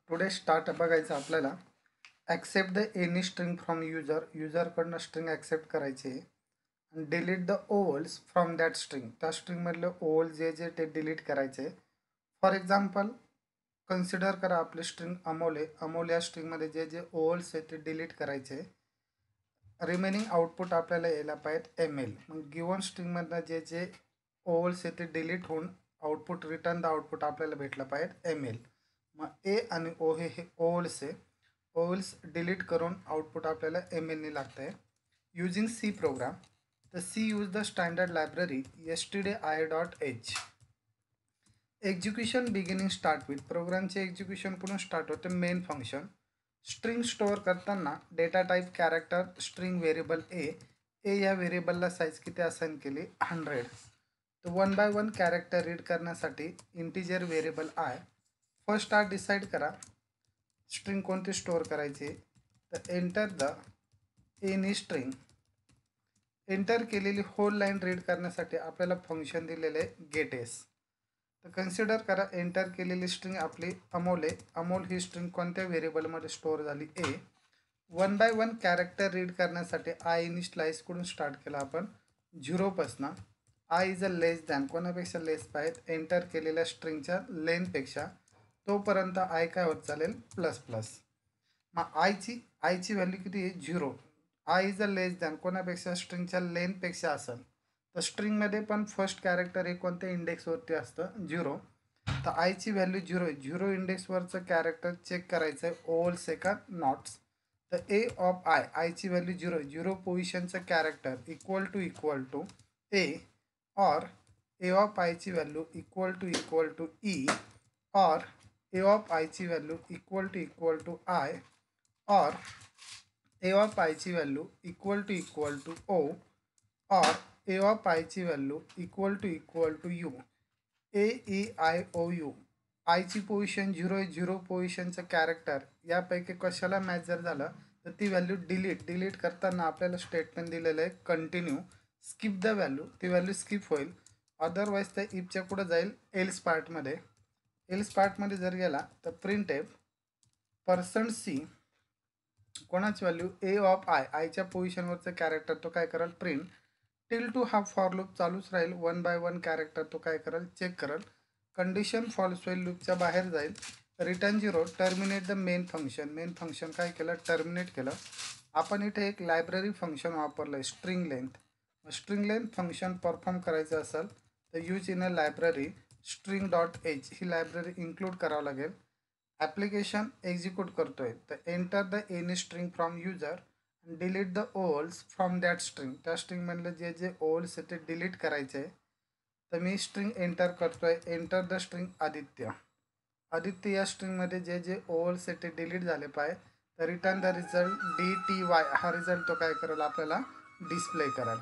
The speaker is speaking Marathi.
टुडे स्टार्ट बघायचं आपल्याला. Accept the any string from युजरकडनं स्ट्रिंग ॲक्सेप्ट करायची आहे आणि delete the vowels from that string. त्या स्ट्रिंगमधले ओव्हल जे ते डिलीट करायचे. फॉर एक्झाम्पल कन्सिडर करा आपली स्ट्रिंग अमोल आहे. अमोल या स्ट्रिंगमध्ये जे ओव्हल्स आहेत ते डिलीट करायचे. रिमेनिंग आउटपुट आपल्याला यायला पाहिजे ML. मग गिवन स्ट्रिंगमधनं जे ओव्हल्स आहेत ते डिलीट होऊन आउटपुट रिटर्न द आउटपुट आपल्याला भेटलं पाहिजे ML. मग ए आणि ओ हे ओव्हल्स आहे. ओव्हल्स डिलीट करून आउटपुट आपल्याला MLने लागतं आहे. Using C program. तर C use the standard library stdio.h. Execution beginning start with. प्रोग्रामचे एक्झिक्युशन कुठून स्टार्ट होते? Main function. स्ट्रिंग स्टोअर करताना data type character string variable A या व्हेरिएबलला साईज किती असाइन केली? 100. तर 1 बाय 1 कॅरेक्टर रीड करण्यासाठी integer variable I. First decide करा स्ट्रिंग कोणती स्टोअर करायची. तर enter the any string. Enter केलेली होल लाईन रीड करण्यासाठी आपल्याला फंक्शन दिलेलं आहे गेटेस. तर कन्सिडर करा एंटर केलेली स्ट्रिंग आपली अमोल आहे. अमोल ही स्ट्रिंग कोणत्या व्हेरिएबलमध्ये स्टोअर झाली? ए. 1 बाय 1 कॅरेक्टर रीड करण्यासाठी आय इनिशियलाइज कडून स्टार्ट केला आपण 0पासनं. I is a less than. कोणापेक्षा लेस पाहिजे? एंटर केलेल्या स्ट्रिंगच्या लेंथपेक्षा. तोपर्यंत आय काय होत चालेल? Plus plus. मग आयची व्हॅल्यू किती आहे? 0. I is a less than कोणापेक्षा? स्ट्रिंगच्या लेंथपेक्षा असेल. तर स्ट्रिंगमध्ये पण फर्स्ट कॅरेक्टर हे कोणत्या इंडेक्सवरती असतं? 0. तर आयची व्हॅल्यू 0 आहे. 0 इंडेक्सवरचं कॅरेक्टर चेक करायचं आहे ओव्हल्स आहे का नॉट्स. तर ए ऑफ आयची व्हॅल्यू 0 आहे. 0 पोझिशनचं character equal to A or A of आयची value equal to E or A of आयची value equal to I or A of आयची value equal to O or A of आयची value equal to U. AEIOU. आयची पोझिशन 0 आहे. 0 पोझिशनचं कॅरेक्टर यापैकी कशाला मॅच जर झालं तर ती व्हॅल्यू डिलीट करताना आपल्याला स्टेटमेंट दिलेलं आहे कंटिन्यू. Skip the value. ती व्हॅल्यू स्किप होईल. अदरवाईज त्या इफच्या पुढे जाईल एल्स पार्टमध्ये. एल्स पार्टमध्ये जर गेला तर प्रिंट एफ %C कोणाची व्हॅल्यू? ए ऑफ आयच्या पोझिशनवरचं कॅरेक्टर तो काय करेल? प्रिंट. टिल टू हा फॉर लूप चालूच राहील. 1 बाय 1 कॅरेक्टर तो काय करेल? चेक करेल. कंडिशन फॉल्स होईल. लूपच्या बाहेर जाईल. Return 0. Terminate the main function. Main function काय केलं? टर्मिनेट केलं. आपण इथे एक लायब्ररी फंक्शन वापरलं आहे string length. String length function perform करायचं असेल तर use in a library string.h ही लायब्ररी इन्क्लूड करावं लागेल. ॲप्लिकेशन एक्झिक्यूट करतोय तर enter the any string from user. Delete the vowels from that string. त्या स्ट्रिंगमधले जे ओव्हल्स आहेत ते डिलीट करायचे आहे. तर मी स्ट्रिंग एंटर करतोय. Enter the string Aditya. Aditya या स्ट्रिंगमध्ये जे ओव्हल्स आहेत ते डिलीट झाले पाहिजे. तर रिटर्न द रिझल्ट DTY हा रिझल्ट तो काय करेल? आपल्याला डिस्प्ले करेल.